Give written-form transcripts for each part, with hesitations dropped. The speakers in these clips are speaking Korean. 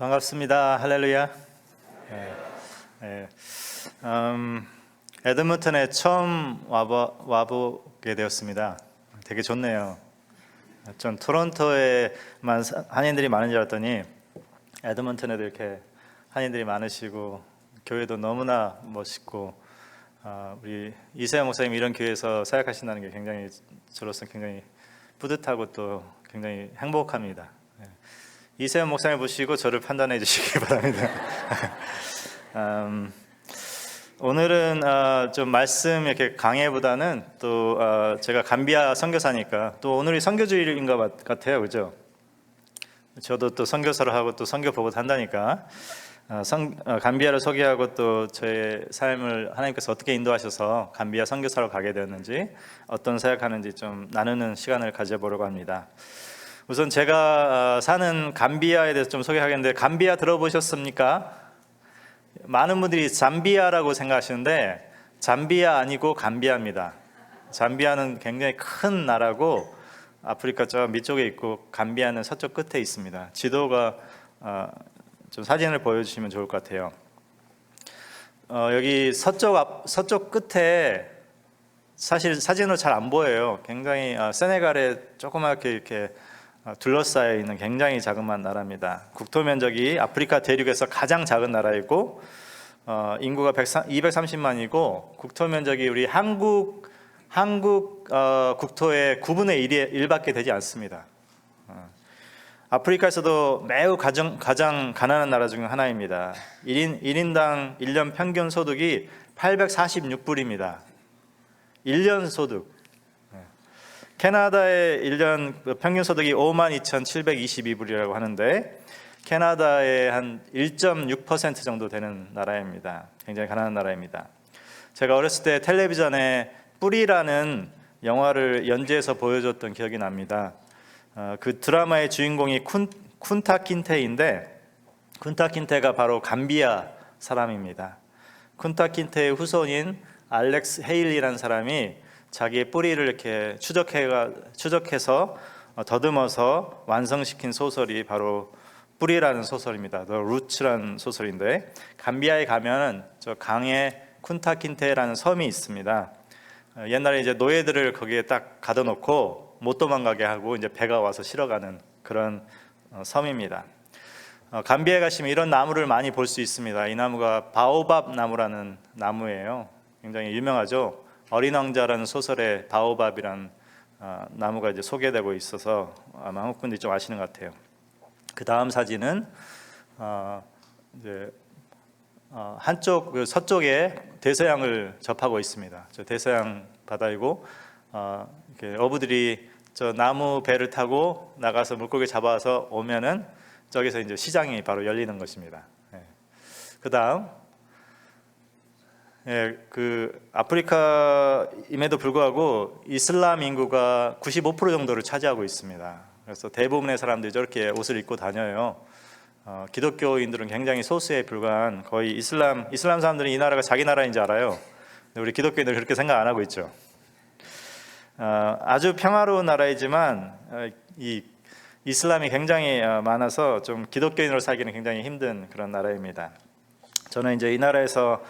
반갑습니다. 할렐루야. 네, 네. 에드먼턴에 처음 와보게 되었습니다. 되게 좋네요. 전 토론토에만 한인들이 많은 줄 알았더니 에드먼턴에도 이렇게 한인들이 많으시고 교회도 너무나 멋있고 우리 이세영 목사님 이런 교회에서 사역하신다는 게 굉장히 저로서 굉장히 뿌듯하고 또 굉장히 행복합니다. 이세영 목사님 보시고 저를 판단해 주시기 바랍니다. 오늘은 좀 말씀 이렇게 강해보다는 또 제가 감비아 선교사니까 또 오늘이 선교주일인 것 같아요, 그죠? 저도 또 선교사를 하고 또 선교 보고 한다니까 감비아를 소개하고 또 저의 삶을 하나님께서 어떻게 인도하셔서 감비아 선교사로 가게 되었는지 어떤 사역하는지 좀 나누는 시간을 가져보려고 합니다. 우선 제가 사는 감비아에 대해서 좀 소개하겠는데, 감비아 들어보셨습니까? 많은 분들이 잠비아라고 생각하시는데 잠비아 아니고 감비아입니다. 잠비아는 굉장히 큰 나라고 아프리카 저 밑쪽에 있고 감비아는 서쪽 끝에 있습니다. 지도가 좀 사진을 보여주시면 좋을 것 같아요. 여기 서쪽 끝에 사실 사진으로 잘 안 보여요. 굉장히 세네갈에 조그맣게 이렇게 둘러싸여 있는 굉장히 자그마한 나라입니다. 국토 면적이 아프리카 대륙에서 가장 작은 나라이고 인구가 230만이고 국토 면적이 우리 한국 국토의 9분의 1밖에 되지 않습니다. 아프리카에서도 매우 가장 가난한 나라 중 하나입니다. 1인당 1년 평균 소득이 846불입니다. 1년 소득. 캐나다의 1년 평균 소득이 52,722불이라고 하는데 캐나다의 한 1.6% 정도 되는 나라입니다. 굉장히 가난한 나라입니다. 제가 어렸을 때 텔레비전에 뿌리라는 영화를 연재해서 보여줬던 기억이 납니다. 그 드라마의 주인공이 쿤타 킨테인데 쿤타 킨테가 바로 감비아 사람입니다. 쿤타 킨테의 후손인 알렉스 헤일리라는 사람이 자기의 뿌리를 이렇게 추적해서 더듬어서 완성시킨 소설이 바로 뿌리라는 소설입니다. The Roots라는 소설인데, 감비아에 가면 저 강에 쿤타킨테라는 섬이 있습니다. 옛날에 이제 노예들을 거기에 딱 가둬놓고 못 도망가게 하고 이제 배가 와서 실어가는 그런 섬입니다. 감비아에 가시면 이런 나무를 많이 볼 수 있습니다. 이 나무가 바오밥 나무라는 나무예요. 굉장히 유명하죠. 어린 왕자라는 소설에 바오밥이란 나무가 이제 소개되고 있어서 아마 한국 분들이 좀 아시는 것 같아요. 그 다음 사진은 이제 한쪽 서쪽에 대서양을 접하고 있습니다. 저 대서양 바다이고 이렇게 어부들이 저 나무 배를 타고 나가서 물고기 잡아서 오면은 저기서 이제 시장이 바로 열리는 것입니다. 그 다음. 그 아프리카임에도 불구하고 이슬람 인구가 95% 정도를 차지하고 있습니다. 그래서 대부분의 사람들이 저렇게 옷을 입고 다녀요. 기독교인들은 굉장히 소수에 불과한 거의 이슬람 사람들은 이 나라가 자기 나라인 줄 알아요. 근데 우리 기독교인들은 그렇게 생각 안 하고 있죠. 아주 평화로운 나라이지만 이 이슬람이 굉장히 많아서 좀 기독교인으로 살기는 굉장히 힘든 그런 나라입니다. 저는 이제 이 나라에서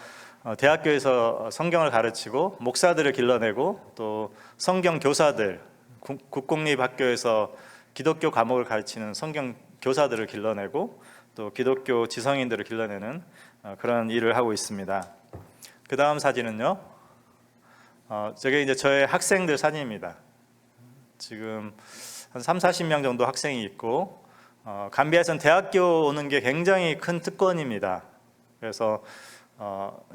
대학교에서 성경을 가르치고 목사들을 길러내고 또 성경 교사들, 국공립학교에서 기독교 과목을 가르치는 성경 교사들을 길러내고 또 기독교 지성인들을 길러내는 그런 일을 하고 있습니다. 그 다음 사진은요, 저게 이제 저의 학생들 사진입니다. 지금 한 30-40명 정도 학생이 있고 감비아에서는 대학교 오는 게 굉장히 큰 특권입니다. 그래서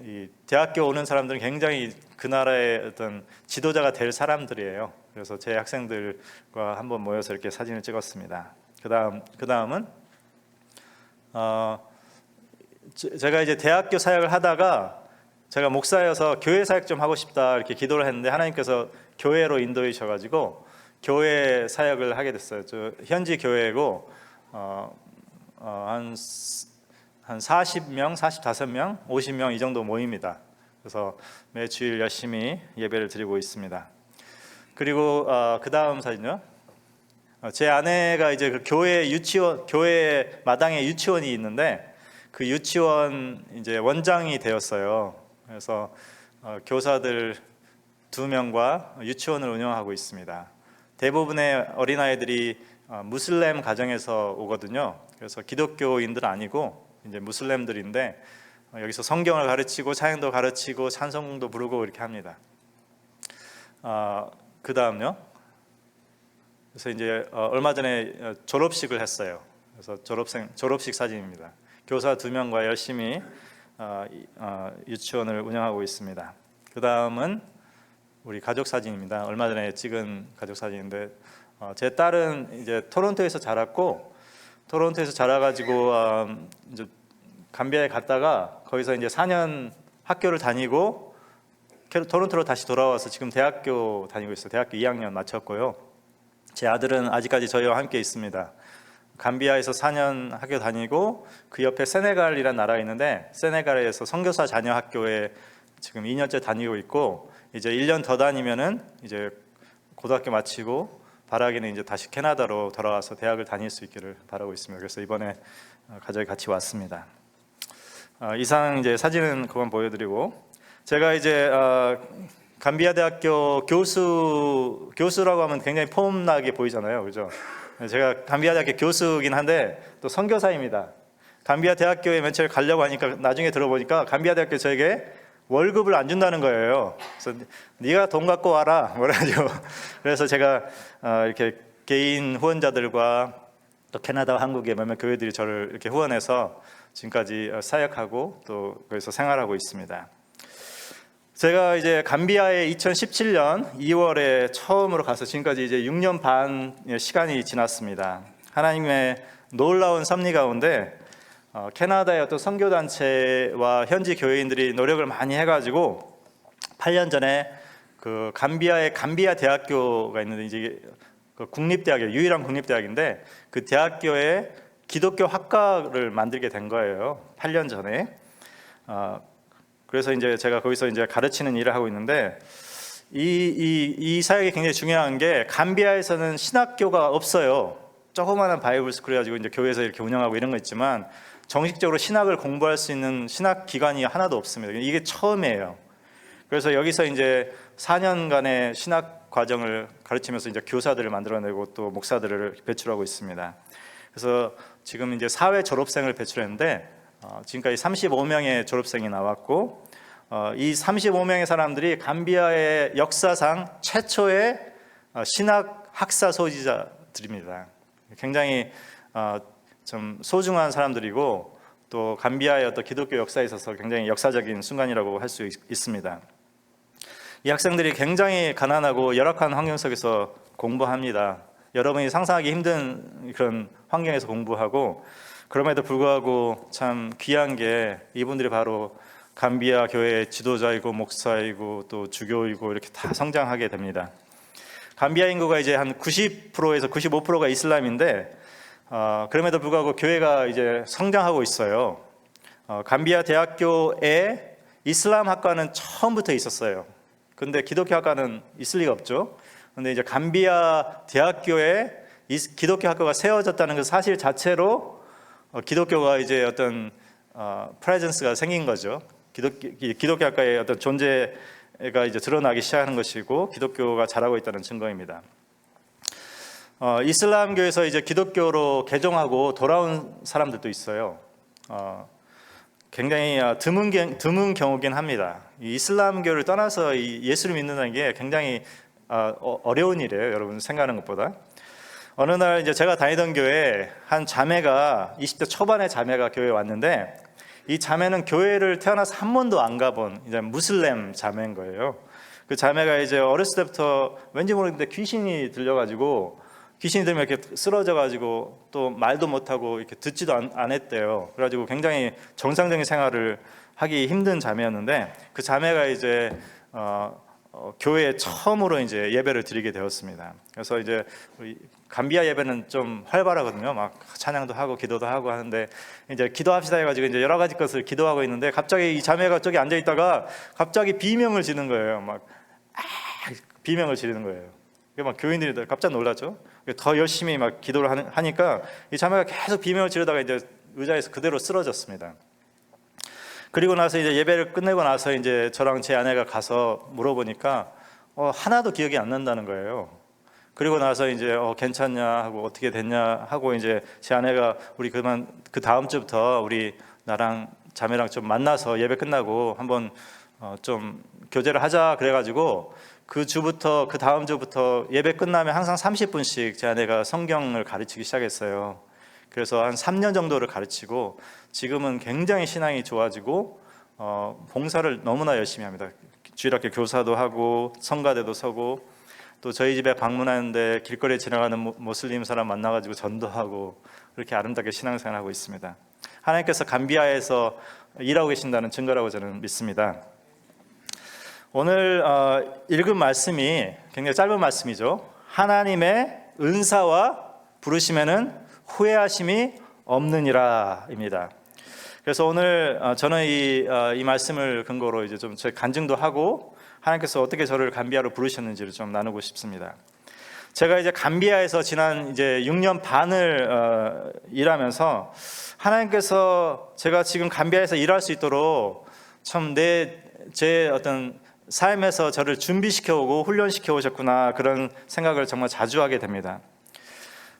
이 대학교 오는 사람들은 굉장히 그 나라의 어떤 지도자가 될 사람들이에요. 그래서 제 학생들과 한번 모여서 이렇게 사진을 찍었습니다. 그 다음은 제가 이제 대학교 사역을 하다가 제가 목사여서 교회 사역 좀 하고 싶다 이렇게 기도를 했는데 하나님께서 교회로 인도해 주셔가지고 교회 사역을 하게 됐어요. 저 현지 교회고 한 40명, 45명, 50명 이 정도 모입니다. 그래서 매 주일 열심히 예배를 드리고 있습니다. 그리고 그 다음 사진요. 제 아내가 이제 그 교회 마당에 유치원이 있는데 그 유치원 이제 원장이 되었어요. 그래서 교사들 2명과 유치원을 운영하고 있습니다. 대부분의 어린아이들이 무슬림 가정에서 오거든요. 그래서 기독교인들 아니고 이제 무슬림들인데 여기서 성경을 가르치고 찬양도 가르치고 찬송도 부르고 이렇게 합니다. 그 다음요. 그래서 이제 얼마 전에 졸업식을 했어요. 그래서 졸업식 사진입니다. 교사 2명과 열심히 유치원을 운영하고 있습니다. 그 다음은 우리 가족 사진입니다. 얼마 전에 찍은 가족 사진인데 제 딸은 이제 토론토에서 자랐고 토론토에서 자라가지고 이제 감비아에 갔다가 거기서 이제 4년 학교를 다니고 토론토로 다시 돌아와서 지금 대학교 다니고 있어요. 대학교 2학년 마쳤고요. 제 아들은 아직까지 저희와 함께 있습니다. 감비아에서 4년 학교 다니고 그 옆에 세네갈이라는 나라가 있는데 세네갈에서 선교사 자녀 학교에 지금 2년째 다니고 있고 이제 1년 더 다니면은 이제 고등학교 마치고 바라기는 이제 다시 캐나다로 돌아와서 대학을 다닐 수 있기를 바라고 있습니다. 그래서 이번에 가족이 같이 왔습니다. 이상 이제 사진은 그만 보여드리고 제가 이제 감비아 대학교 교수라고 하면 굉장히 폼나게 보이잖아요, 그죠? 제가 감비아 대학교 교수긴 한데 또 선교사입니다. 감비아 대학교에 맨 처음에 가려고 하니까 나중에 들어보니까 감비아 대학교 저에게 월급을 안 준다는 거예요. 그래서 네가 돈 갖고 와라 뭐라죠. 그래서 제가 이렇게 개인 후원자들과 또 캐나다와 한국의 몇몇 교회들이 저를 이렇게 후원해서 지금까지 사역하고 또 거기서 생활하고 있습니다. 제가 이제 감비아에 2017년 2월에 처음으로 가서 지금까지 이제 6년 반 시간이 지났습니다. 하나님의 놀라운 섭리 가운데 캐나다의 어떤 선교단체와 현지 교회인들이 노력을 많이 해가지고 8년 전에 그 감비아의 감비아 대학교가 있는데 이제 그 국립대학이에요. 유일한 국립대학인데 그 대학교에 기독교 학과를 만들게 된 거예요. 8년 전에. 그래서 이제 제가 거기서 이제 가르치는 일을 하고 있는데 이 사역이 굉장히 중요한 게 감비아에서는 신학교가 없어요. 조그마한 바이블 스쿨 해가지고 이제 교회에서 이렇게 운영하고 이런 거 있지만 정식적으로 신학을 공부할 수 있는 신학 기관이 하나도 없습니다. 이게 처음이에요. 그래서 여기서 이제 4년간의 신학 과정을 가르치면서 이제 교사들을 만들어내고 또 목사들을 배출하고 있습니다. 그래서 지금 이제 사회 졸업생을 배출했는데 지금까지 35명의 졸업생이 나왔고 이 35명의 사람들이 감비아의 역사상 최초의 신학 학사 소지자들입니다. 굉장히 좀 소중한 사람들이고 또 감비아의 어떤 기독교 역사에 있어서 굉장히 역사적인 순간이라고 할 수 있습니다. 이 학생들이 굉장히 가난하고 열악한 환경 속에서 공부합니다. 여러분이 상상하기 힘든 그런 환경에서 공부하고 그럼에도 불구하고 참 귀한 게 이분들이 바로 감비아 교회의 지도자이고 목사이고 또 주교이고 이렇게 다 성장하게 됩니다. 감비아 인구가 이제 한 90%에서 95%가 이슬람인데 그럼에도 불구하고 교회가 이제 성장하고 있어요. 감비아 대학교에 이슬람 학과는 처음부터 있었어요. 근데 기독교 학과는 있을 리가 없죠. 근데 이제 감비아 대학교에 기독교 학교가 세워졌다는 그 사실 자체로 기독교가 이제 어떤 프레젠스가 생긴 거죠. 기독교 학과의 어떤 존재가 이제 드러나기 시작하는 것이고 기독교가 자라고 있다는 증거입니다. 이슬람교에서 이제 기독교로 개종하고 돌아온 사람들도 있어요. 굉장히 드문 경우긴 합니다. 이슬람교를 떠나서 예수를 믿는다는 게 굉장히 어려운 일이에요. 여러분 생각하는 것보다. 어느 날 이제 제가 다니던 교회에 한 자매가 20대 초반의 자매가 교회에 왔는데 이 자매는 교회를 태어나서 한 번도 안 가본 이제 무슬림 자매인 거예요. 그 자매가 이제 어렸을 때부터 왠지 모르겠는데 귀신이 들려가지고 귀신이 들면 이렇게 쓰러져가지고 또 말도 못하고 이렇게 듣지도 안 했대요. 그래가지고 굉장히 정상적인 생활을 하기 힘든 자매였는데 그 자매가 이제 교회에 처음으로 이제 예배를 드리게 되었습니다. 그래서 이제 감비아 예배는 좀 활발하거든요. 막 찬양도 하고 기도도 하고 하는데 이제 기도합시다 해가지고 이제 여러 가지 것을 기도하고 있는데 갑자기 이 자매가 저기 앉아 있다가 갑자기 비명을 지르는 거예요. 막 비명을 지르는 거예요. 막 교인들이 깜짝 놀랐죠. 더 열심히 막 기도를 하니까 이 자매가 계속 비명을 지르다가 이제 의자에서 그대로 쓰러졌습니다. 그리고 나서 이제 예배를 끝내고 나서 이제 저랑 제 아내가 가서 물어보니까 하나도 기억이 안 난다는 거예요. 그리고 나서 이제 괜찮냐 하고 어떻게 됐냐 하고 이제 제 아내가 우리 그 다음 주부터 우리 나랑 자매랑 좀 만나서 예배 끝나고 한번 좀 교제를 하자 그래가지고 그 주부터 그 다음 주부터 예배 끝나면 항상 30분씩 제 아내가 성경을 가르치기 시작했어요. 그래서 한 3년 정도를 가르치고 지금은 굉장히 신앙이 좋아지고 봉사를 너무나 열심히 합니다. 주일학교 교사도 하고 성가대도 서고 또 저희 집에 방문하는데 길거리에 지나가는 모슬림 사람 만나가지고 전도하고 그렇게 아름답게 신앙생활하고 있습니다. 하나님께서 감비아에서 일하고 계신다는 증거라고 저는 믿습니다. 오늘 읽은 말씀이 굉장히 짧은 말씀이죠. 하나님의 은사와 부르심에는 후회하심이 없느니라입니다. 그래서 오늘 저는 이 말씀을 근거로 이제 좀 제 간증도 하고 하나님께서 어떻게 저를 감비아로 부르셨는지를 좀 나누고 싶습니다. 제가 이제 감비아에서 지난 이제 6년 반을 일하면서 하나님께서 제가 지금 감비아에서 일할 수 있도록 참 제 어떤 삶에서 저를 준비시켜 오고 훈련시켜 오셨구나 그런 생각을 정말 자주 하게 됩니다.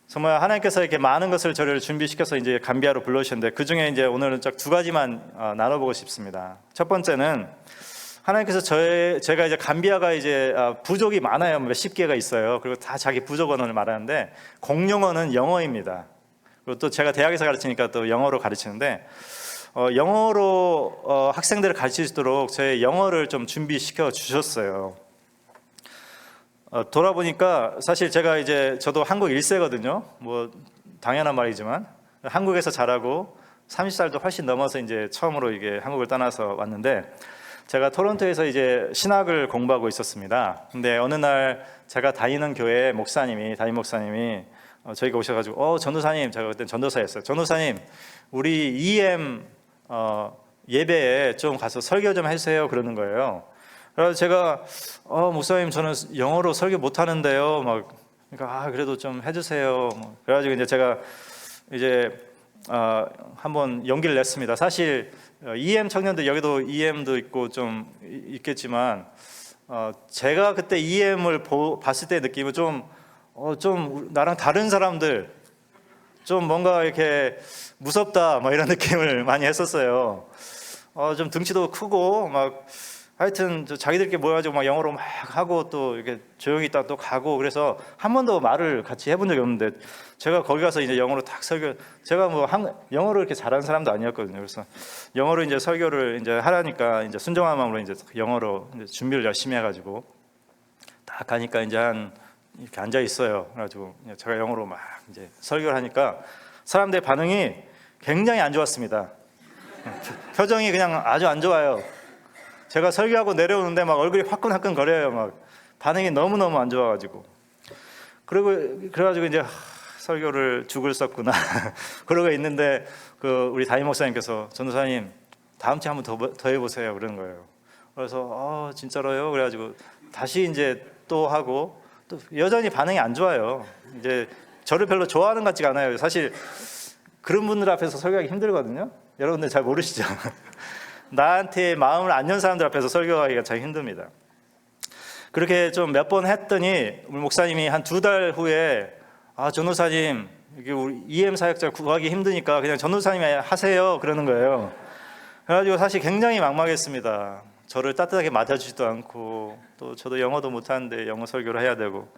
정말 하나님께서 이렇게 많은 것을 저를 준비시켜서 이제 감비아로 불러주셨는데 그 중에 이제 오늘은 딱 두 가지만 나눠보고 싶습니다. 첫 번째는 하나님께서 제가 이제 감비아가 이제 부족이 많아요. 몇십 개가 있어요. 그리고 다 자기 부족 언어를 말하는데 공용어는 영어입니다. 그리고 또 제가 대학에서 가르치니까 또 영어로 가르치는데 영어로 학생들을 가르칠 수 있도록 제 영어를 좀 준비시켜 주셨어요. 돌아보니까 사실 제가 이제 저도 한국 1세거든요. 뭐 당연한 말이지만 한국에서 자라고 30살도 훨씬 넘어서 이제 처음으로 이게 한국을 떠나서 왔는데 제가 토론토에서 이제 신학을 공부하고 있었습니다. 근데 어느 날 제가 다니는 교회 담임 목사님이 저희가 오셔가지고 전도사님, 제가 그때 전도사였어요. 전도사님, 우리 EM 예배에 좀 가서 설교 좀 해주세요 그러는 거예요. 그래서 제가 목사님 저는 영어로 설교 못 하는데요. 막 그러니까 그래도 좀 해주세요. 그래가지고 이제 제가 이제 한번 용기를 냈습니다. 사실 EM 청년들 여기도 EM도 있고 좀 있겠지만 제가 그때 EM을 봤을 때 느낌은 좀 나랑 다른 사람들 좀 뭔가 이렇게 무섭다 뭐 이런 느낌을 많이 했었어요. 좀 등치도 크고 막 하여튼 자기들끼리 모여가지고 막 영어로 막 하고 또 이렇게 조용히 있다 또 가고 그래서 한 번도 말을 같이 해본 적이 없는데 제가 거기 가서 이제 영어로 딱 제가 뭐 영어를 이렇게 잘하는 사람도 아니었거든요. 그래서 영어로 이제 설교를 이제 하라니까 이제 순종한 마음으로 이제 영어로 이제 준비를 열심히 해가지고 딱 가니까 이제 이렇게 앉아 있어요. 그래가지고 제가 영어로 막 이제 설교를 하니까 사람들의 반응이 굉장히 안 좋았습니다. 표정이 그냥 아주 안 좋아요. 제가 설교하고 내려오는데 막 얼굴이 화끈화끈 거려요. 막 반응이 너무너무 안 좋아가지고 그래가지고 이제 설교를 죽을 썼구나 그러고 있는데 우리 담임 목사님께서 전도사님 다음 주에 한번 더 해보세요 그러는 거예요. 그래서 진짜로요? 그래가지고 다시 이제 또 하고 또 여전히 반응이 안 좋아요. 이제 저를 별로 좋아하는 것 같지가 않아요. 사실 그런 분들 앞에서 설교하기 힘들거든요. 여러분들 잘 모르시죠? 나한테 마음을 안 연 사람들 앞에서 설교하기가 참 힘듭니다. 그렇게 좀 몇 번 했더니 우리 목사님이 한 2달 후에 전도사님 이게 우리 EM 사역자 구하기 힘드니까 그냥 전도사님이 하세요 그러는 거예요. 그래가지고 사실 굉장히 막막했습니다. 저를 따뜻하게 맞아주지도 않고 또 저도 영어도 못하는데 영어 설교를 해야 되고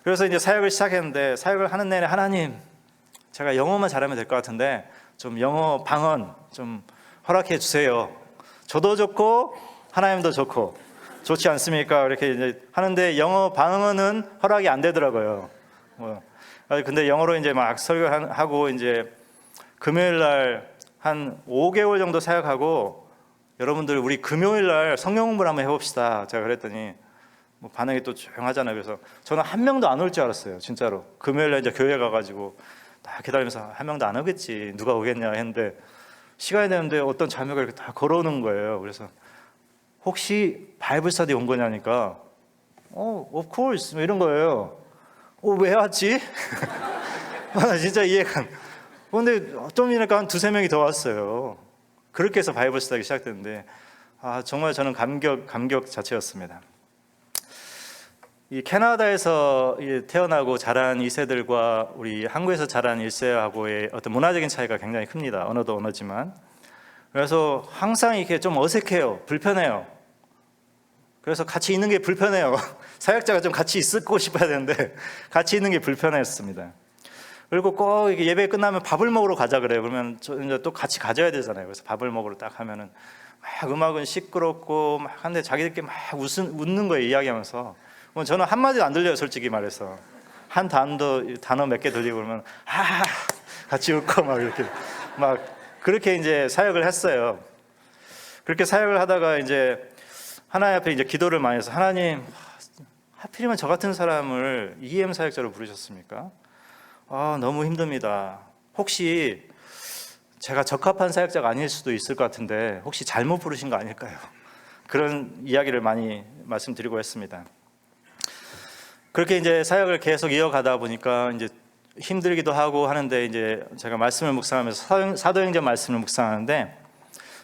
그래서 이제 사역을 시작했는데 사역을 하는 내내 하나님 제가 영어만 잘하면 될 것 같은데 좀 영어 방언 좀 허락해 주세요. 저도 좋고 하나님도 좋고 좋지 않습니까? 이렇게 이제 하는데 영어 방언은 허락이 안 되더라고요. 근데 영어로 이제 막 설교하고 이제 금요일 날 한 5개월 정도 사역하고 여러분들 우리 금요일 날 성경 공부를 한번 해봅시다. 제가 그랬더니 뭐 반응이 또 조용하잖아요. 그래서 저는 한 명도 안 올 줄 알았어요. 진짜로 금요일 날 이제 교회 가가지고 다 기다리면서 한 명도 안 오겠지. 누가 오겠냐 했는데 시간이 되는데 어떤 자매가 이렇게 다 걸어오는 거예요. 그래서 혹시 바이블 스터디 온 거냐니까 of course 뭐 이런 거예요. 왜 왔지? 나 진짜 이해가 안. 근데 좀 지나니까 한 두세 명이 더 왔어요. 그렇게 해서 바이블 스터디가 시작됐는데 정말 저는 감격 자체였습니다. 이 캐나다에서 태어나고 자란 2세들과 우리 한국에서 자란 1세하고의 어떤 문화적인 차이가 굉장히 큽니다. 언어도 언어지만. 그래서 항상 이렇게 좀 어색해요. 불편해요. 그래서 같이 있는 게 불편해요. 사역자가 좀 같이 있고 싶어야 되는데 같이 있는 게 불편했습니다. 그리고 꼭 이렇게 예배 끝나면 밥을 먹으러 가자 그래요. 그러면 이제 또 같이 가져야 되잖아요. 그래서 밥을 먹으러 딱 하면은 막 음악은 시끄럽고 막 하는데 자기들끼리 막 웃는 거예요. 이야기하면서. 저는 한마디도 안 들려요. 솔직히 말해서. 한 단어 몇 개 들리고 그러면 같이 웃고 막 이렇게 막 그렇게 이제 사역을 했어요. 그렇게 사역을 하다가 이제 하나님 앞에 이제 기도를 많이 해서 하나님, 하필이면 저 같은 사람을 EM 사역자로 부르셨습니까? 너무 힘듭니다. 혹시 제가 적합한 사역자가 아닐 수도 있을 것 같은데 혹시 잘못 부르신 거 아닐까요? 그런 이야기를 많이 말씀드리고 했습니다. 그렇게 이제 사역을 계속 이어가다 보니까 이제 힘들기도 하고 하는데 이제 제가 말씀을 묵상하면서 사도행전 말씀을 묵상하는데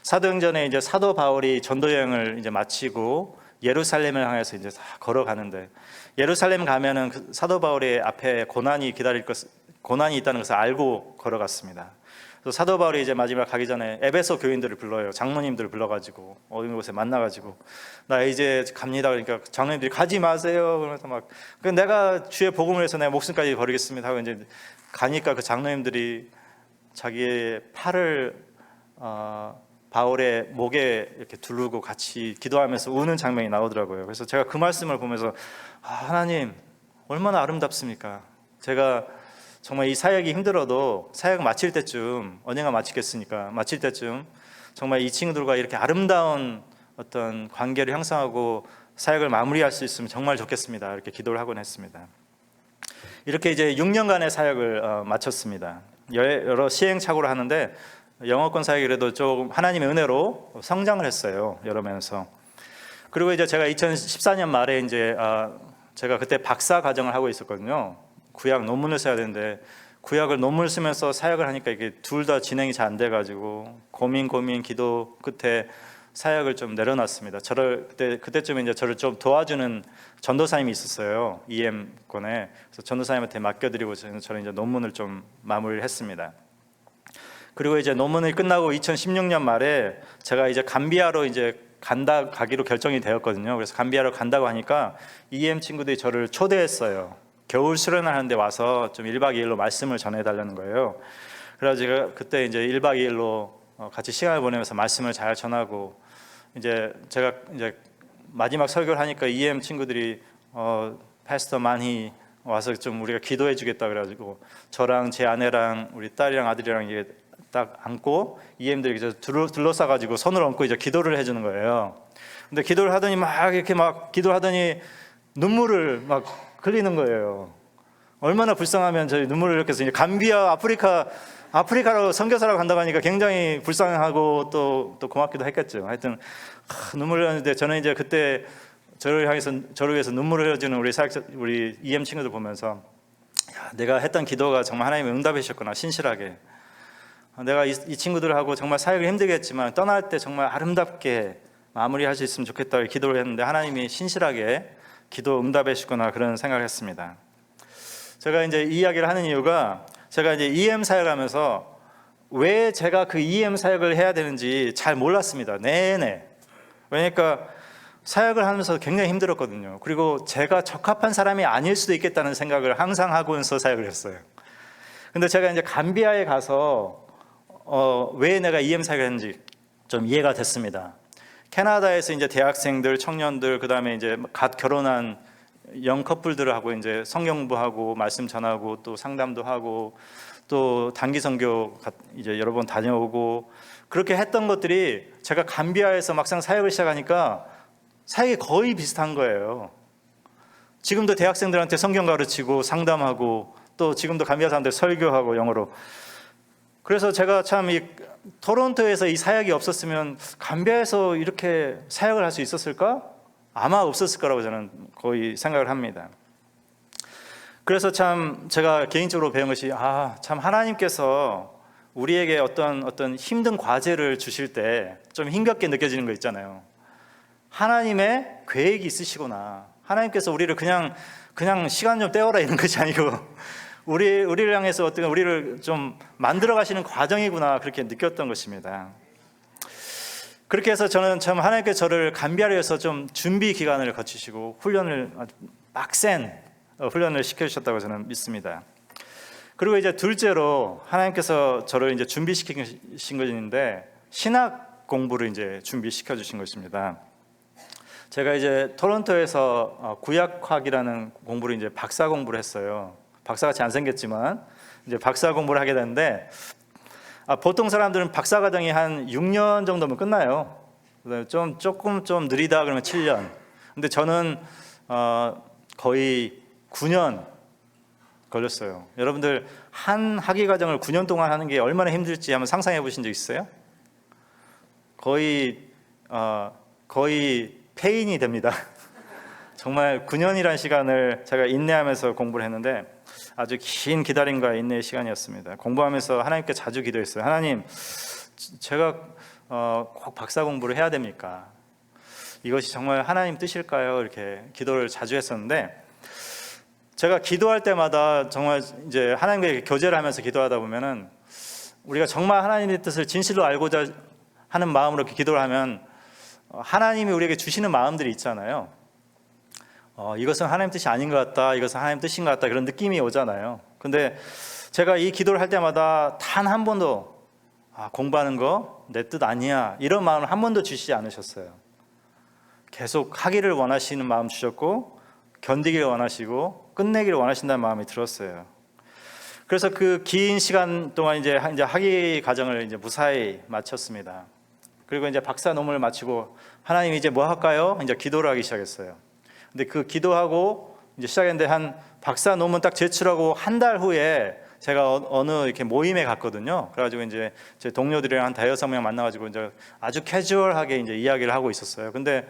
사도행전에 이제 사도 바울이 전도 여행을 이제 마치고 예루살렘을 향해서 이제 다 걸어가는데 예루살렘 가면은 그 사도 바울의 앞에 고난이 있다는 것을 알고 걸어갔습니다. 그래서 사도 바울이 이제 마지막 가기 전에 에베소 교인들을 불러요. 장로님들을 불러가지고 어느 곳에 만나가지고 나 이제 갑니다. 그러니까 장로님들이 가지 마세요. 그러면서 막 내가 주의 복음을 위해서 내가 목숨까지 버리겠습니다 하고 이제 가니까 그 장로님들이 자기의 팔을 바울의 목에 이렇게 두르고 같이 기도하면서 우는 장면이 나오더라고요. 그래서 제가 그 말씀을 보면서 하나님 얼마나 아름답습니까? 제가 정말 이 사역이 힘들어도 사역 마칠 때쯤 언젠가 마치겠으니까 마칠 때쯤 정말 이 친구들과 이렇게 아름다운 어떤 관계를 형성하고 사역을 마무리할 수 있으면 정말 좋겠습니다. 이렇게 기도를 하곤 했습니다. 이렇게 이제 6년간의 사역을 마쳤습니다. 여러 시행착오를 하는데 영어권 사역이 그래도 조금 하나님의 은혜로 성장을 했어요. 여러 면에서. 그리고 이제 제가 2014년 말에 이제 제가 그때 박사 과정을 하고 있었거든요. 구약 논문을 써야 되는데 구약을 논문을 쓰면서 사역을 하니까 이게 둘 다 진행이 잘 안 돼가지고 고민 기도 끝에 사역을 좀 내려놨습니다. 그때쯤에 이제 저를 좀 도와주는 전도사님이 있었어요. EM권에. 그래서 전도사님한테 맡겨드리고 저는 이제 논문을 좀 마무리를 했습니다. 그리고 이제 논문이 끝나고 2016년 말에 제가 이제 감비아로 이제 가기로 결정이 되었거든요. 그래서 감비아로 간다고 하니까 EM 친구들이 저를 초대했어요. 겨울 수련을 하는데 와서 좀 1박 2일로 말씀을 전해달라는 거예요. 그래서 제가 그때 이제 1박 2일로 같이 시간을 보내면서 말씀을 잘 전하고 이제 제가 이제 마지막 설교를 하니까 EM 친구들이 패스터 많이 와서 좀 우리가 기도해 주겠다 그래가지고 저랑 제 아내랑 우리 딸이랑 아들이랑 이게 딱 안고 EM들이 이제 둘러싸가지고 손을 얹고 이제 기도를 해주는 거예요. 근데 기도를 하더니 막 이렇게 막 기도하더니 눈물을 막 흘리는 거예요. 얼마나 불쌍하면 저희 눈물을 이렇게 해서 이제 감비아 아프리카로 선교사라고 간다고 하니까 굉장히 불쌍하고 또 고맙기도 했겠죠. 하여튼 눈물을 흘렸는데 저는 이제 그때 저를 위해서 눈물을 흘려주는 우리 EM 친구들 보면서 내가 했던 기도가 정말 하나님의 응답해 주셨구나. 신실하게 내가 이 친구들하고 정말 사역을 힘들게 했지만 떠날 때 정말 아름답게 마무리할 수 있으면 좋겠다고 기도를 했는데 하나님이 신실하게 기도 응답해 주셨구나 그런 생각을 했습니다. 제가 이제 이 이야기를 하는 이유가 제가 이제 EM 사역을 하면서 왜 제가 그 EM 사역을 해야 되는지 잘 몰랐습니다. 내내. 왜냐니까 사역을 하면서 굉장히 힘들었거든요. 그리고 제가 적합한 사람이 아닐 수도 있겠다는 생각을 항상 하고서 사역을 했어요. 근데 제가 이제 감비아에 가서 왜 내가 EM 사역을 했는지 좀 이해가 됐습니다. 캐나다에서 이제 대학생들, 청년들, 그 다음에 이제 갓 결혼한 영 커플들하고 이제 성경 공부하고 말씀 전하고 또 상담도 하고 또 단기 선교 이제 여러 번 다녀오고 그렇게 했던 것들이 제가 감비아에서 막상 사역을 시작하니까 사역이 거의 비슷한 거예요. 지금도 대학생들한테 성경 가르치고 상담하고 또 지금도 감비아 사람들 설교하고 영어로. 그래서 제가 참 이 토론토에서 이 사역이 없었으면 감비아에서 이렇게 사역을 할 수 있었을까? 아마 없었을 거라고 저는 거의 생각을 합니다. 그래서 참 제가 개인적으로 배운 것이 참 하나님께서 우리에게 어떤 힘든 과제를 주실 때 좀 힘겹게 느껴지는 거 있잖아요. 하나님의 계획이 있으시구나. 하나님께서 우리를 그냥 시간 좀 때워라 이런 것이 아니고 우리를 향해서 우리를 좀 만들어 가시는 과정이구나, 그렇게 느꼈던 것입니다. 그렇게 해서 저는 참 하나님께서 저를 감비하려 해서 좀 준비 기간을 거치시고 훈련을, 빡센 훈련을 시켜주셨다고 저는 믿습니다. 그리고 이제 둘째로 하나님께서 저를 이제 준비시키신 것인데, 신학 공부를 이제 준비시켜 주신 것입니다. 제가 이제 토론토에서 구약학이라는 공부를 이제 박사 공부를 했어요. 박사같이 안 생겼지만 이제 박사 공부를 하게 되는데, 보통 사람들은 박사 과정이 한 6년 정도면 끝나요. 조금 느리다 그러면 7년. 근데 저는 거의 9년 걸렸어요. 여러분들 한 학위 과정을 9년 동안 하는 게 얼마나 힘들지 한번 상상해 보신 적 있어요? 거의 폐인이 됩니다. 정말 9년이라는 시간을 제가 인내하면서 공부를 했는데 아주 긴 기다림과 인내의 시간이었습니다. 공부하면서 하나님께 자주 기도했어요. 하나님, 제가 꼭 박사 공부를 해야 됩니까? 이것이 정말 하나님 뜻일까요? 이렇게 기도를 자주 했었는데, 제가 기도할 때마다 정말 이제 하나님께 교제를 하면서 기도하다 보면은 우리가 정말 하나님의 뜻을 진실로 알고자 하는 마음으로 이렇게 기도를 하면 하나님이 우리에게 주시는 마음들이 있잖아요. 이것은 하나님 뜻이 아닌 것 같다, 이것은 하나님 뜻인 것 같다, 그런 느낌이 오잖아요. 근데 제가 이 기도를 할 때마다 단 한 번도 공부하는 거 내 뜻 아니야 이런 마음을 한 번도 주시지 않으셨어요. 계속 하기를 원하시는 마음 주셨고, 견디기를 원하시고 끝내기를 원하신다는 마음이 들었어요. 그래서 그 긴 시간 동안 이제 학위 과정을 이제 무사히 마쳤습니다. 그리고 이제 박사 논문을 마치고 하나님 이제 뭐 할까요? 이제 기도를 하기 시작했어요. 근데 그 기도하고 이제 시작했는데 한 박사 논문 딱 제출하고 한 달 후에 제가 어느 이렇게 모임에 갔거든요. 그래가지고 이제 제 동료들이랑 한 5-6명 만나가지고 이제 아주 캐주얼하게 이제 이야기를 하고 있었어요. 근데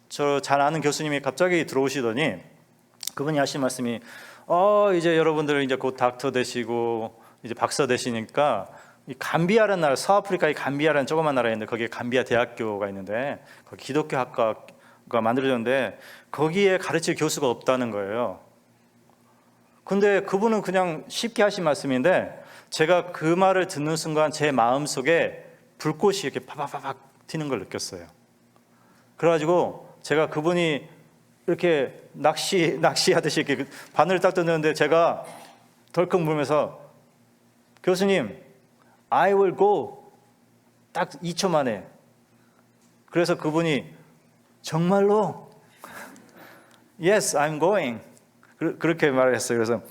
저 잘 아는 교수님이 갑자기 들어오시더니 그분이 하신 말씀이 이제 여러분들 이제 곧 닥터 되시고 이제 박사 되시니까 이 감비아라는 나라, 서아프리카의 감비아라는 조그만 나라에 있는데 거기에 감비아 대학교가 있는데 거기 기독교 학과가 만들어졌는데 거기에 가르칠 교수가 없다는 거예요. 근데 그분은 그냥 쉽게 하신 말씀인데 제가 그 말을 듣는 순간 제 마음속에 불꽃이 이렇게 파파파박 튀는 걸 느꼈어요. 그래가지고 제가 그분이 이렇게 낚시하듯이 이렇게 바늘을 딱 던졌는데 제가 덜컥 물면서 교수님, I will go. 딱 2초 만에. 그래서 그분이 정말로 Yes, I'm going. 그렇게 말을 했어요. 그래서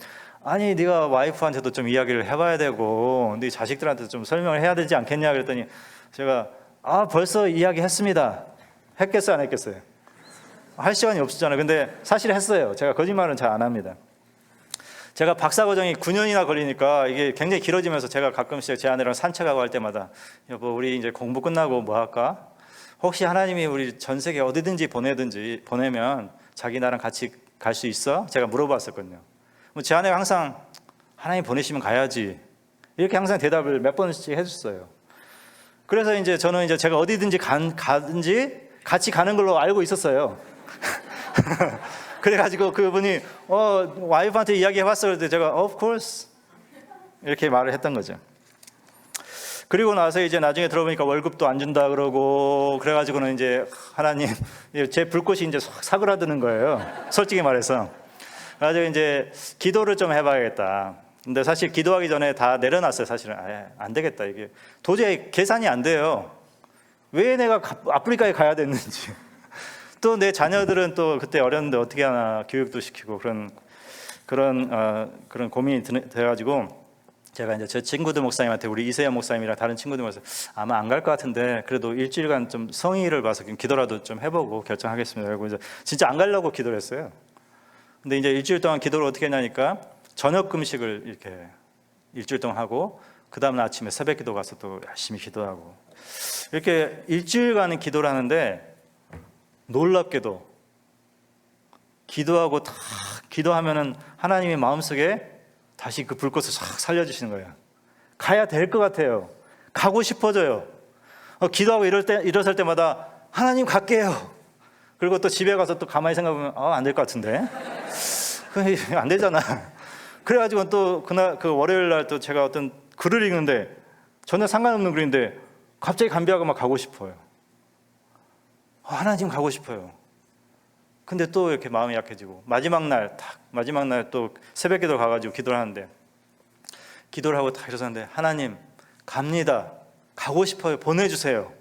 아니 네가 와이프한테도 좀 이야기를 해봐야 되고 네 자식들한테도 좀 설명을 해야 되지 않겠냐 그랬더니 제가 벌써 이야기했습니다. 했겠어요, 안 했겠어요? 할 시간이 없었잖아요. 근데 사실 했어요. 제가 거짓말은 잘 안 합니다. 제가 박사 과정이 9년이나 걸리니까 이게 굉장히 길어지면서 제가 가끔씩 제 아내랑 산책하고 할 때마다 여보, 우리 이제 공부 끝나고 뭐 할까? 혹시 하나님이 우리 전 세계 어디든지 보내면 자기 나랑 같이 갈 수 있어? 제가 물어봤었거든요. 제 아내가 항상 하나님 보내시면 가야지 이렇게 항상 대답을 몇 번씩 해줬어요. 그래서 이제 저는 이제 제가 어디든지 가든지 같이 가는 걸로 알고 있었어요. 그래가지고 그분이 와이프한테 이야기해봤어. 그랬더니 제가 of course 이렇게 말을 했던 거죠. 그리고 나서 이제 나중에 들어보니까 월급도 안 준다 그러고 그래가지고는 이제 하나님, 제 불꽃이 이제 사그라드는 거예요. 솔직히 말해서. 그래가지고 이제 기도를 좀 해봐야겠다. 근데 사실 기도하기 전에 다 내려놨어요. 사실은 안 되겠다, 이게 도저히 계산이 안 돼요. 왜 내가 아프리카에 가야 됐는지. 또 내 자녀들은 또 그때 어렸는데 어떻게 하나 교육도 시키고 그런 고민이 돼가지고 제가 이제 제 친구들 목사님한테 우리 이세연 목사님이랑 다른 친구들 모여서 아마 안 갈 것 같은데 그래도 일주일간 좀 성의를 봐서 기도라도 좀 해보고 결정하겠습니다. 그리고 이제 진짜 안 가려고 기도를 했어요. 근데 이제 일주일 동안 기도를 어떻게 했냐니까 저녁 금식을 이렇게 일주일 동안 하고 그 다음날 아침에 새벽 기도 가서 또 열심히 기도하고 이렇게 일주일간은 기도를 하는데 놀랍게도 기도하고 다 기도하면은 하나님의 마음속에 다시 그 불꽃을 싹 살려주시는 거예요. 가야 될 것 같아요. 가고 싶어져요. 기도하고 일어설 때마다 하나님 갈게요. 그리고 또 집에 가서 또 가만히 생각해보면 안 될 것 같은데 안 되잖아. 그래가지고 또 그날 그 월요일 날 또 제가 어떤 글을 읽는데 전혀 상관없는 글인데 갑자기 감비아가 막 가고 싶어요. 하나님 가고 싶어요. 근데 또 이렇게 마음이 약해지고 마지막 날 또 새벽 기도 가가지고 기도를 하는데 기도를 하고 딱 일어섰는데 하나님 갑니다. 가고 싶어요. 보내주세요.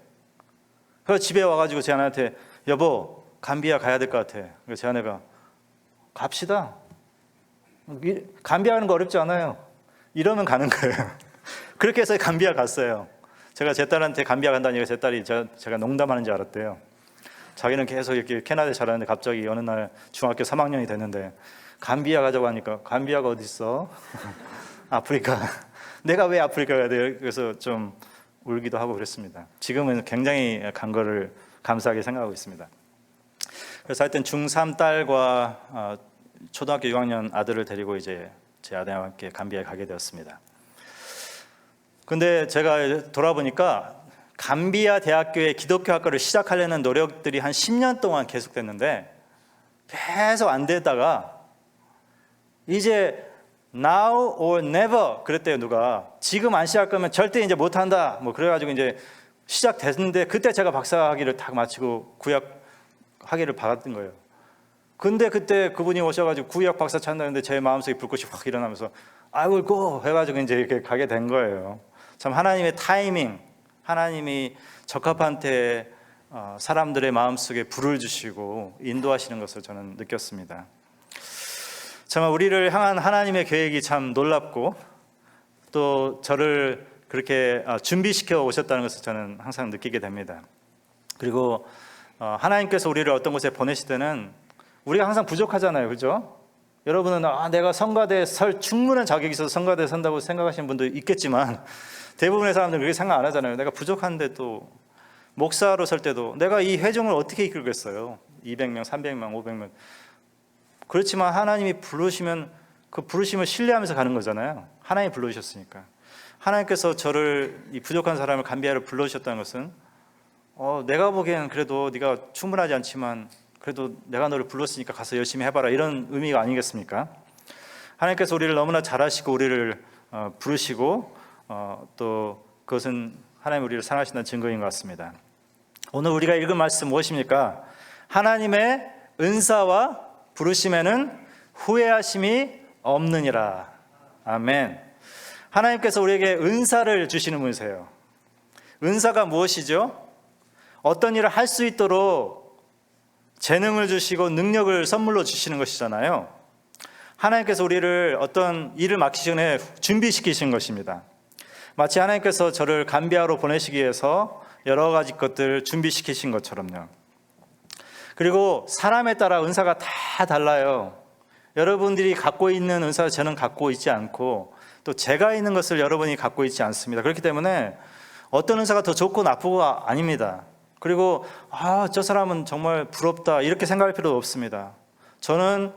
그래서 집에 와가지고 제 아내한테 여보 감비아 가야 될 것 같아. 그래서 제 아내가 갑시다. 감비아 가는 거 어렵지 않아요. 이러면 가는 거예요. 그렇게 해서 감비아 갔어요. 제가 제 딸한테 감비아 간다니까 제 딸이 제가 농담하는 줄 알았대요. 자기는 계속 이렇게 캐나다에 자라는데 갑자기 어느 날 중학교 3학년이 됐는데 감비아 가자고 하니까 감비아가 어디 있어? 아프리카. 내가 왜 아프리카 가야 돼? 그래서 좀 울기도 하고 그랬습니다. 지금은 굉장히 간 거를 감사하게 생각하고 있습니다. 그래서 하여튼 중3 딸과 초등학교 6학년 아들을 데리고 이제 제 아내와 함께 감비아에 가게 되었습니다. 근데 제가 돌아보니까 감비아 대학교의 기독교 학과를 시작하려는 노력들이 한 10년 동안 계속됐는데 계속 안 되다가 이제 now or never 그랬대요. 누가 지금 안 시작할 거면 절대 이제 못 한다. 뭐 그래가지고 이제 시작됐는데 그때 제가 박사학위를 딱 마치고 구약 학위를 받았던 거예요. 근데 그때 그분이 오셔가지고 구약 박사 찾는다는데 제 마음속에 불꽃이 확 일어나면서 I will go 해가지고 이제 이렇게 가게 된 거예요. 참 하나님의 타이밍, 하나님이 적합한 때 사람들의 마음속에 불을 주시고 인도하시는 것을 저는 느꼈습니다. 정말 우리를 향한 하나님의 계획이 참 놀랍고 또 저를 그렇게 준비시켜 오셨다는 것을 저는 항상 느끼게 됩니다. 그리고 하나님께서 우리를 어떤 곳에 보내실 때는 우리가 항상 부족하잖아요. 그죠? 여러분은 내가 성가대에 설 충분한 자격이 있어서 성가대에 선다고 생각하시는 분도 있겠지만 대부분의 사람들은 그렇게 생각 안 하잖아요. 내가 부족한데 또 목사로 설 때도 내가 이 회중을 어떻게 이끌겠어요? 200명, 300명, 500명. 그렇지만 하나님이 부르시면 그 부르심을 신뢰하면서 가는 거잖아요. 하나님이 불러주셨으니까. 하나님께서 저를 이 부족한 사람을 감비아로 불러주셨다는 것은 내가 보기에는 그래도 네가 충분하지 않지만 그래도 내가 너를 불렀으니까 가서 열심히 해봐라 이런 의미가 아니겠습니까? 하나님께서 우리를 너무나 잘하시고 우리를 부르시고 또 그것은 하나님 우리를 사랑하신다는 증거인 것 같습니다. 오늘 우리가 읽은 말씀 무엇입니까? 하나님의 은사와 부르심에는 후회하심이 없느니라. 아멘. 하나님께서 우리에게 은사를 주시는 분이세요. 은사가 무엇이죠? 어떤 일을 할 수 있도록 재능을 주시고 능력을 선물로 주시는 것이잖아요. 하나님께서 우리를 어떤 일을 맡기기 전에 준비시키신 것입니다. 마치 하나님께서 저를 감비아로 보내시기 위해서 여러 가지 것들을 준비시키신 것처럼요. 그리고 사람에 따라 은사가 다 달라요. 여러분들이 갖고 있는 은사를 저는 갖고 있지 않고 또 제가 있는 것을 여러분이 갖고 있지 않습니다. 그렇기 때문에 어떤 은사가 더 좋고 나쁘고가 아닙니다. 그리고 저 사람은 정말 부럽다 이렇게 생각할 필요도 없습니다. 저는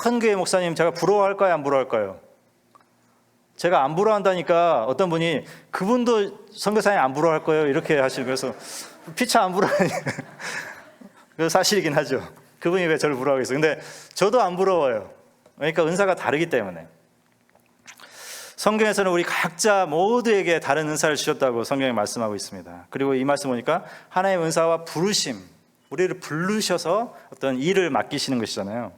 큰 교회 목사님 제가 부러워할까요? 안 부러워할까요? 제가 안 부러워한다니까 어떤 분이 그분도 선교사님 안 부러워할 거예요 이렇게 하시고 그래서 피차 안 부러워하니까 그 사실이긴 하죠. 그분이 왜 저를 부러워하겠어요? 근데 저도 안 부러워요. 그러니까 은사가 다르기 때문에. 성경에서는 우리 각자 모두에게 다른 은사를 주셨다고 성경에 말씀하고 있습니다. 그리고 이 말씀 보니까 하나님의 은사와 부르심, 우리를 부르셔서 어떤 일을 맡기시는 것이잖아요.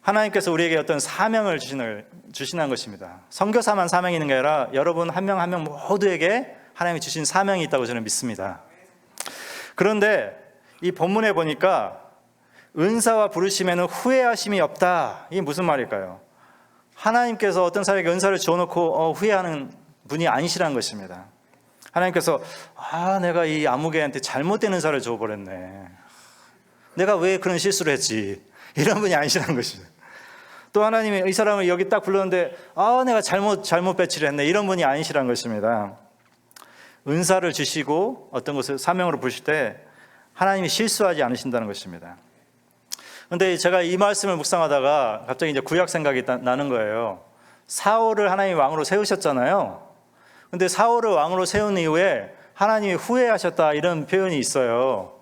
하나님께서 우리에게 어떤 사명을 주시는 것입니다. 선교사만 사명이 있는 게 아니라 여러분 한 명 한 명 모두에게 하나님이 주신 사명이 있다고 저는 믿습니다. 그런데 이 본문에 보니까 은사와 부르심에는 후회하심이 없다. 이게 무슨 말일까요? 하나님께서 어떤 사람에게 은사를 주어놓고 후회하는 분이 아니시라는 것입니다. 하나님께서 내가 이 아무개한테 잘못된 은사를 줘버렸네. 내가 왜 그런 실수를 했지. 이런 분이 아니시라는 것입니다. 또 하나님이 이 사람을 여기 딱 불렀는데 내가 잘못 배치를 했네. 이런 분이 아니시라는 것입니다. 은사를 주시고 어떤 것을 사명으로 부르실 때 하나님이 실수하지 않으신다는 것입니다. 근데 제가 이 말씀을 묵상하다가 갑자기 이제 구약 생각이 나는 거예요. 사울을 하나님이 왕으로 세우셨잖아요. 근데 사울을 왕으로 세운 이후에 하나님이 후회하셨다 이런 표현이 있어요.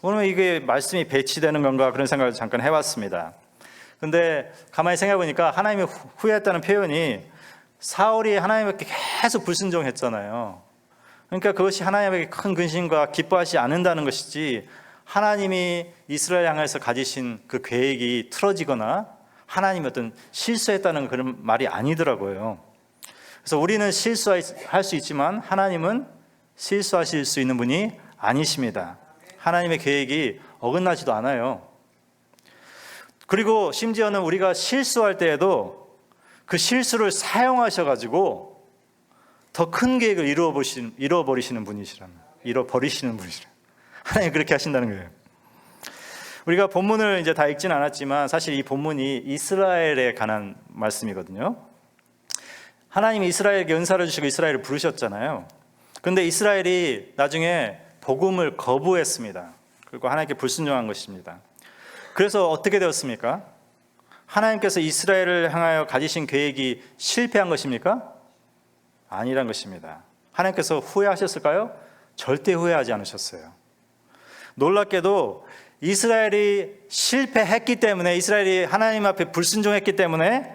그러면 이게 말씀이 배치되는 건가 그런 생각을 잠깐 해봤습니다. 근데 가만히 생각해 보니까 하나님이 후회했다는 표현이 사울이 하나님께 계속 불순종했잖아요. 그러니까 그것이 하나님에게 큰 근심과 기뻐하지 않는다는 것이지, 하나님이 이스라엘 향해서 가지신 그 계획이 틀어지거나 하나님이 어떤 실수했다는 그런 말이 아니더라고요. 그래서 우리는 실수할 수 있지만 하나님은 실수하실 수 있는 분이 아니십니다. 하나님의 계획이 어긋나지도 않아요. 그리고 심지어는 우리가 실수할 때에도 그 실수를 사용하셔가지고 더 큰 계획을 잃어버리시는 분이시라. 하나님 그렇게 하신다는 거예요. 우리가 본문을 이제 다 읽지는 않았지만 사실 이 본문이 이스라엘에 관한 말씀이거든요. 하나님이 이스라엘에게 은사를 주시고 이스라엘을 부르셨잖아요. 그런데 이스라엘이 나중에 복음을 거부했습니다. 그리고 하나님께 불순종한 것입니다. 그래서 어떻게 되었습니까? 하나님께서 이스라엘을 향하여 가지신 계획이 실패한 것입니까? 아니란 것입니다. 하나님께서 후회하셨을까요? 절대 후회하지 않으셨어요. 놀랍게도 이스라엘이 실패했기 때문에, 이스라엘이 하나님 앞에 불순종했기 때문에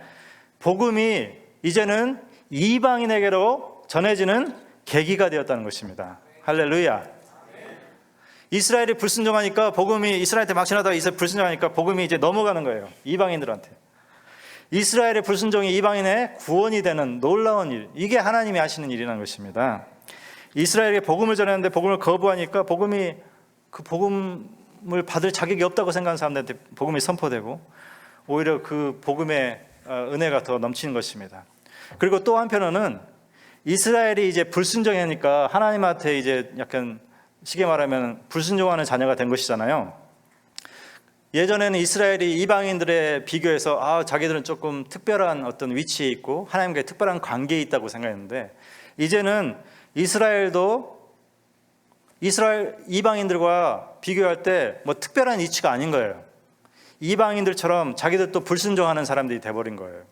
복음이 이제는 이방인에게로 전해지는 계기가 되었다는 것입니다. 할렐루야. 이스라엘이 불순종하니까 복음이, 이스라엘한테 막 전하다가 이스라엘 불순종하니까 복음이 이제 넘어가는 거예요. 이방인들한테. 이스라엘의 불순종이 이방인의 구원이 되는 놀라운 일, 이게 하나님이 하시는 일이라는 것입니다. 이스라엘에게 복음을 전했는데 복음을 거부하니까 그 복음을 받을 자격이 없다고 생각하는 사람들한테 복음이 선포되고 오히려 그 복음의 은혜가 더 넘치는 것입니다. 그리고 또 한편으로는 이스라엘이 이제 불순종하니까 하나님한테 이제 약간 쉽게 말하면 불순종하는 자녀가 된 것이잖아요. 예전에는 이스라엘이 이방인들에 비교해서 자기들은 조금 특별한 어떤 위치에 있고 하나님과의 특별한 관계에 있다고 생각했는데, 이제는 이스라엘도 이스라엘 이방인들과 비교할 때 뭐 특별한 위치가 아닌 거예요. 이방인들처럼 자기들도 불순종하는 사람들이 돼버린 거예요.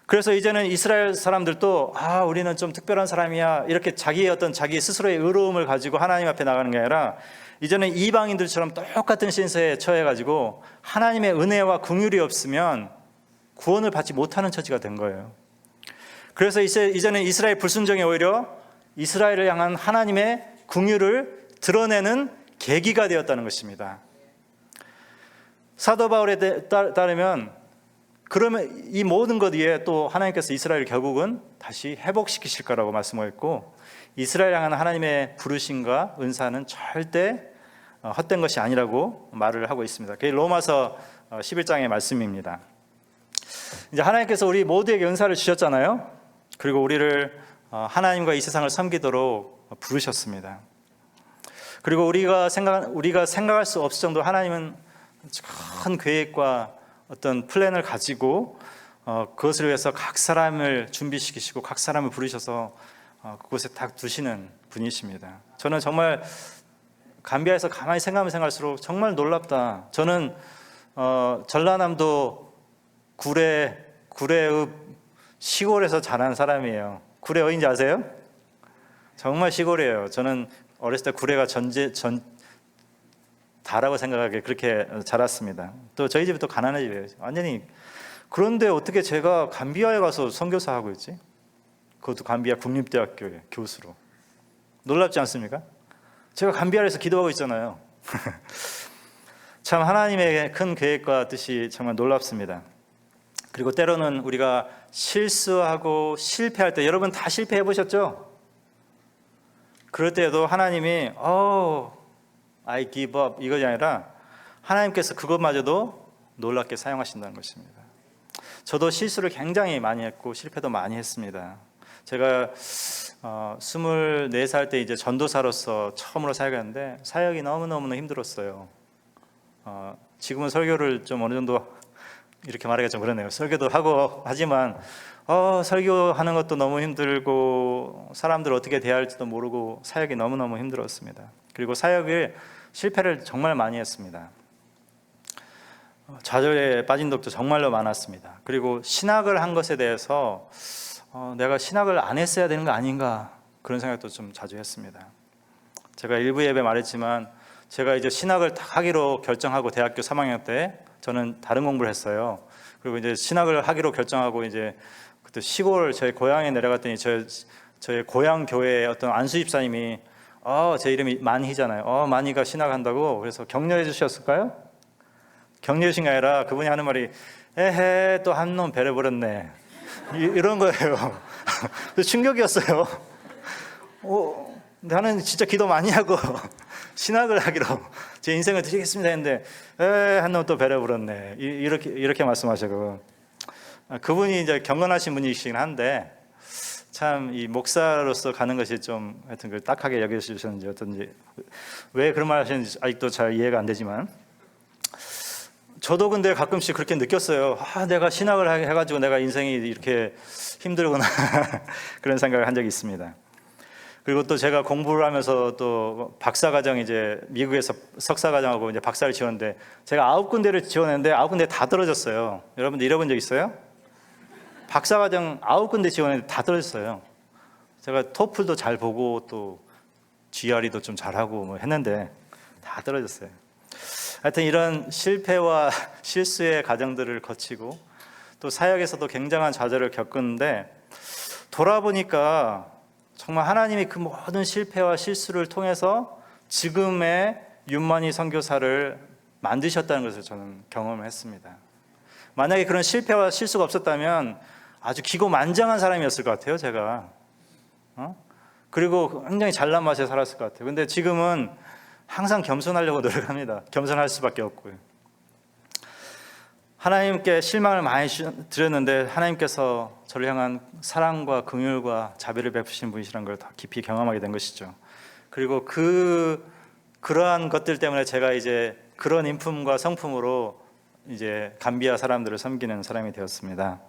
그래서 이제는 이스라엘 사람들도 우리는 좀 특별한 사람이야, 이렇게 자기 스스로의 의로움을 가지고 하나님 앞에 나가는 게 아니라 이제는 이방인들처럼 똑같은 신세에 처해가지고 하나님의 은혜와 긍휼이 없으면 구원을 받지 못하는 처지가 된 거예요. 그래서 이제는 이스라엘 불순종이 오히려 이스라엘을 향한 하나님의 긍휼을 드러내는 계기가 되었다는 것입니다. 사도 바울에 따르면 그러면 이 모든 것 위에 또 하나님께서 이스라엘을 결국은 다시 회복시키실 거라고 말씀하셨고, 이스라엘 향한 하나님의 부르심과 은사는 절대 헛된 것이 아니라고 말을 하고 있습니다. 그게 로마서 11장의 말씀입니다. 이제 하나님께서 우리 모두에게 은사를 주셨잖아요. 그리고 우리를 하나님과 이 세상을 섬기도록 부르셨습니다. 그리고 우리가 생각할 수 없을 정도로 하나님은 큰 계획과 어떤 플랜을 가지고 그것을 위해서 각 사람을 준비시키시고 각 사람을 부르셔서 그곳에 딱 두시는 분이십니다. 저는 정말 감비아에서 가만히 생각할수록 정말 놀랍다. 저는 전라남도 구례의 시골에서 자란 사람이에요. 구례 어딘지 아세요? 정말 시골이에요. 저는 어렸을 때 구례가 다라고 생각하게 그렇게 자랐습니다. 또 저희 집이 또 가난한 집이에요. 완전히. 그런데 어떻게 제가 감비아에 가서 선교사 하고 있지? 그것도 감비아 국립대학교의 교수로. 놀랍지 않습니까? 제가 감비아에서 기도하고 있잖아요. 참 하나님의 큰 계획과 뜻이 정말 놀랍습니다. 그리고 때로는 우리가 실수하고 실패할 때, 여러분 다 실패해 보셨죠? 그럴 때에도 하나님이 I give up 이것이 아니라 하나님께서 그것마저도 놀랍게 사용하신다는 것입니다. 저도 실수를 굉장히 많이 했고 실패도 많이 했습니다. 제가 24살 때 이제 전도사로서 처음으로 사역했는데 사역이 너무너무 힘들었어요. 지금은 설교를 좀 어느 정도 이렇게 말하기가 좀 그러네요. 설교도 하고 하지만 설교하는 것도 너무 힘들고 사람들을 어떻게 대해야 할지도 모르고 사역이 너무너무 힘들었습니다. 그리고 사역을 실패를 정말 많이 했습니다. 좌절에 빠진 적도 정말로 많았습니다. 그리고 신학을 한 것에 대해서 내가 신학을 안 했어야 되는 거 아닌가, 그런 생각도 좀 자주 했습니다. 제가 일부 예배 말했지만 제가 이제 신학을 하기로 결정하고 대학교 3학년 때 저는 다른 공부를 했어요. 그리고 이제 신학을 하기로 결정하고 이제 그때 시골 저희 고향에 내려갔더니 저희 고향 교회의 어떤 안수 집사님이 제 이름이 만희잖아요. 만희가 신학한다고, 그래서 격려해 주셨을까요? 격려해 주신 게 아니라 그분이 하는 말이 에헤 또 한 놈 배려버렸네, 이런 거예요. 충격이었어요. 나는 진짜 기도 많이 하고 신학을 하기로 제 인생을 드리겠습니다 했는데 한 놈 또 배려버렸네, 이렇게 말씀하시고, 그분이 이제 경건하신 분이시긴 한데 참 이 목사로서 가는 것이 좀 하여튼 그 딱하게 여겨주셨는지 어떤지, 왜 그런 말 하시는지 아직도 잘 이해가 안 되지만, 저도 근데 가끔씩 그렇게 느꼈어요. 내가 신학을 해가지고 내가 인생이 이렇게 힘들구나 그런 생각을 한 적이 있습니다. 그리고 또 제가 공부를 하면서 또 박사과정, 이제 미국에서 석사과정하고 이제 박사를 지원했는데 제가 9군데를 지원했는데 9군데 다 떨어졌어요. 여러분들 잃어본 적 있어요? 박사과정 9군데 지원했는데 다 떨어졌어요. 제가 토플도 잘 보고 또 GRE도 좀 잘하고 뭐 했는데 다 떨어졌어요. 하여튼 이런 실패와 실수의 과정들을 거치고 또 사역에서도 굉장한 좌절을 겪었는데, 돌아보니까 정말 하나님이 그 모든 실패와 실수를 통해서 지금의 윤만희 선교사를 만드셨다는 것을 저는 경험을 했습니다. 만약에 그런 실패와 실수가 없었다면 아주 기고만장한 사람이었을 것 같아요, 제가. 그리고 굉장히 잘난 맛에 살았을 것 같아요. 근데 지금은 항상 겸손하려고 노력합니다. 겸손할 수밖에 없고요. 하나님께 실망을 많이 드렸는데 하나님께서 저를 향한 사랑과 긍휼과 자비를 베푸신 분이시라는 걸 더 깊이 경험하게 된 것이죠. 그리고 그러한 것들 때문에 제가 이제 그런 인품과 성품으로 이제 감비아 사람들을 섬기는 사람이 되었습니다.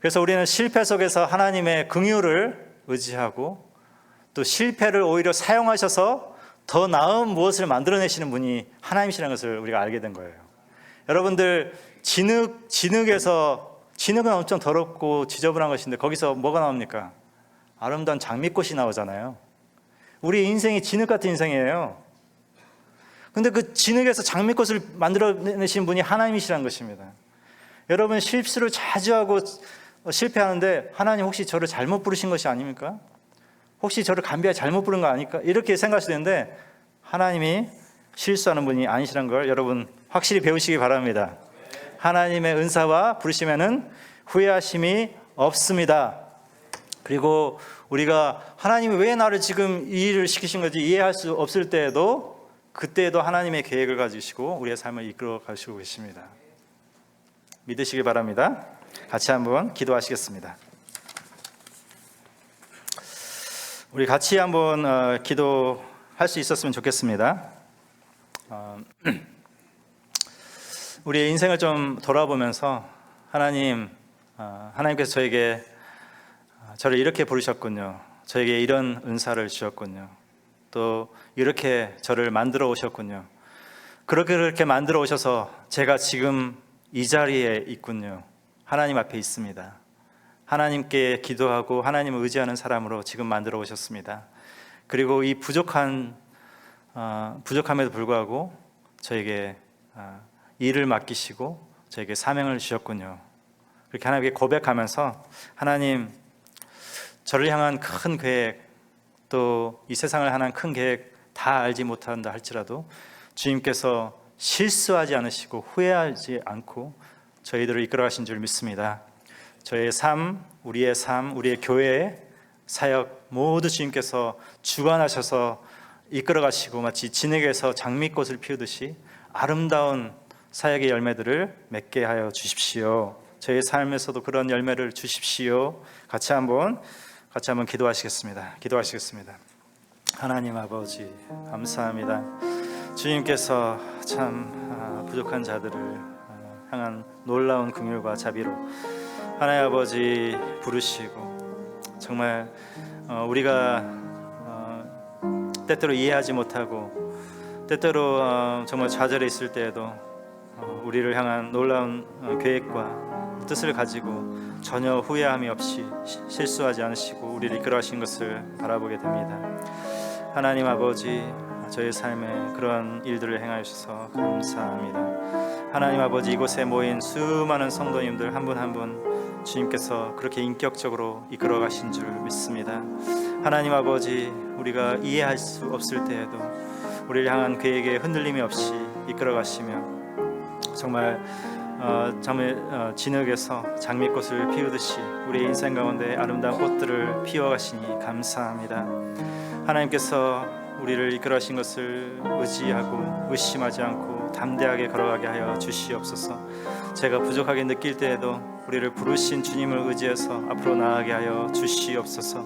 그래서 우리는 실패 속에서 하나님의 긍휼을 의지하고 또 실패를 오히려 사용하셔서 더 나은 무엇을 만들어내시는 분이 하나님이시라는 것을 우리가 알게 된 거예요. 여러분들 진흙은 엄청 더럽고 지저분한 것인데 거기서 뭐가 나옵니까? 아름다운 장미꽃이 나오잖아요. 우리 인생이 진흙 같은 인생이에요. 근데 그 진흙에서 장미꽃을 만들어내신 분이 하나님이시라는 것입니다. 여러분 실수를 자주 하고 실패하는데 하나님 혹시 저를 잘못 부르신 것이 아닙니까? 혹시 저를 감비아 잘못 부른 거 아닐까? 이렇게 생각하시는데 하나님이 실수하는 분이 아니시라는 걸 여러분 확실히 배우시기 바랍니다. 하나님의 은사와 부르심에는 후회하심이 없습니다. 그리고 우리가 하나님이 왜 나를 지금 이 일을 시키신 건지 이해할 수 없을 때에도 그때에도 하나님의 계획을 가지시고 우리의 삶을 이끌어 가시고 계십니다. 믿으시기 바랍니다. 같이 한번 기도하시겠습니다. 우리 같이 한번 기도할 수 있었으면 좋겠습니다. 우리의 인생을 좀 돌아보면서 하나님께서 저를 이렇게 부르셨군요. 저에게 이런 은사를 주셨군요. 또 이렇게 저를 만들어 오셨군요. 그렇게 만들어 오셔서 제가 지금 이 자리에 있군요. 하나님 앞에 있습니다. 하나님께 기도하고 하나님을 의지하는 사람으로 지금 만들어 오셨습니다. 그리고 이 부족함에도 불구하고 저에게 일을 맡기시고 저에게 사명을 주셨군요. 그렇게 하나님께 고백하면서 하나님, 저를 향한 큰 계획, 또 이 세상을 향한 큰 계획 다 알지 못한다 할지라도 주님께서 실수하지 않으시고 후회하지 않고 저희들을 이끌어 가신 줄 믿습니다. 저의 삶, 우리의 교회, 사역 모두 주님께서 주관하셔서 이끌어 가시고 마치 진흙에서 장미꽃을 피우듯이 아름다운 사역의 열매들을 맺게 하여 주십시오. 저의 삶에서도 그런 열매를 주십시오. 같이 한번 기도하시겠습니다. 하나님 아버지 감사합니다. 주님께서 참 부족한 자들을 향한 놀라운 긍휼과 자비로 하나님 아버지 부르시고 정말 우리가 때때로 이해하지 못하고 때때로 정말 좌절해 있을 때에도 우리를 향한 놀라운 계획과 뜻을 가지고 전혀 후회함이 없이 실수하지 않으시고 우리를 이끌어가신 것을 바라보게 됩니다. 하나님 아버지, 저의 삶에 그런 일들을 행하여 주셔서 감사합니다. 하나님 아버지, 이곳에 모인 수많은 성도님들 한 분 한 분 주님께서 그렇게 인격적으로 이끌어 가신 줄 믿습니다. 하나님 아버지, 우리가 이해할 수 없을 때에도 우리를 향한 계획에 흔들림이 없이 이끌어 가시며 정말 진흙에서 장미꽃을 피우듯이 우리 인생 가운데 아름다운 꽃들을 피워가시니 감사합니다. 하나님께서 우리를 이끌어가신 것을 의지하고 의심하지 않고 담대하게 걸어가게 하여 주시옵소서. 제가 부족하게 느낄 때에도 우리를 부르신 주님을 의지해서 앞으로 나아가게 하여 주시옵소서.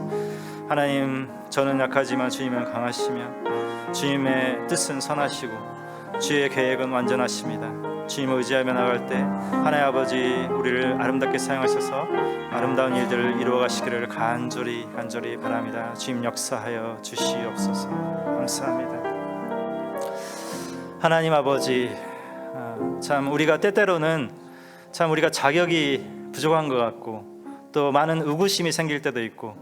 하나님, 저는 약하지만 주님은 강하시며 주님의 뜻은 선하시고 주의 계획은 완전하십니다. 주님을 의지하며 나갈 때 하나님 아버지, 우리를 아름답게 사용하셔서 아름다운 일들을 이루어 가시기를 간절히 바랍니다. 주님 역사하여 주시옵소서. 감사합니다. 하나님 아버지, 참 우리가 때때로는 참 우리가 자격이 부족한 것 같고 또 많은 의구심이 생길 때도 있고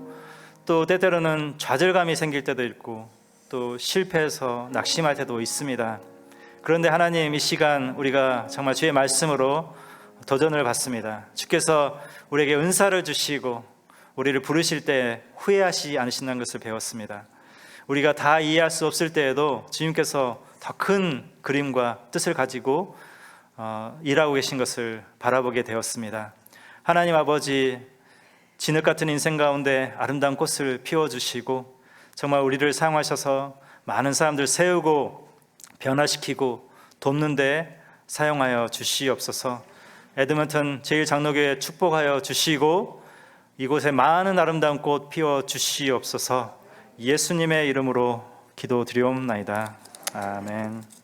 또 때때로는 좌절감이 생길 때도 있고 또 실패해서 낙심할 때도 있습니다. 그런데 하나님, 이 시간 우리가 정말 주의 말씀으로 도전을 받습니다. 주께서 우리에게 은사를 주시고 우리를 부르실 때 후회하시지 않으신다는 것을 배웠습니다. 우리가 다 이해할 수 없을 때에도 주님께서 더 큰 그림과 뜻을 가지고 일하고 계신 것을 바라보게 되었습니다. 하나님 아버지, 진흙 같은 인생 가운데 아름다운 꽃을 피워주시고 정말 우리를 사용하셔서 많은 사람들 세우고 변화시키고 돕는 데 사용하여 주시옵소서. 에드먼턴 제1장로교회 축복하여 주시고 이곳에 많은 아름다운 꽃 피워 주시옵소서. 예수님의 이름으로 기도드리옵나이다. 아멘.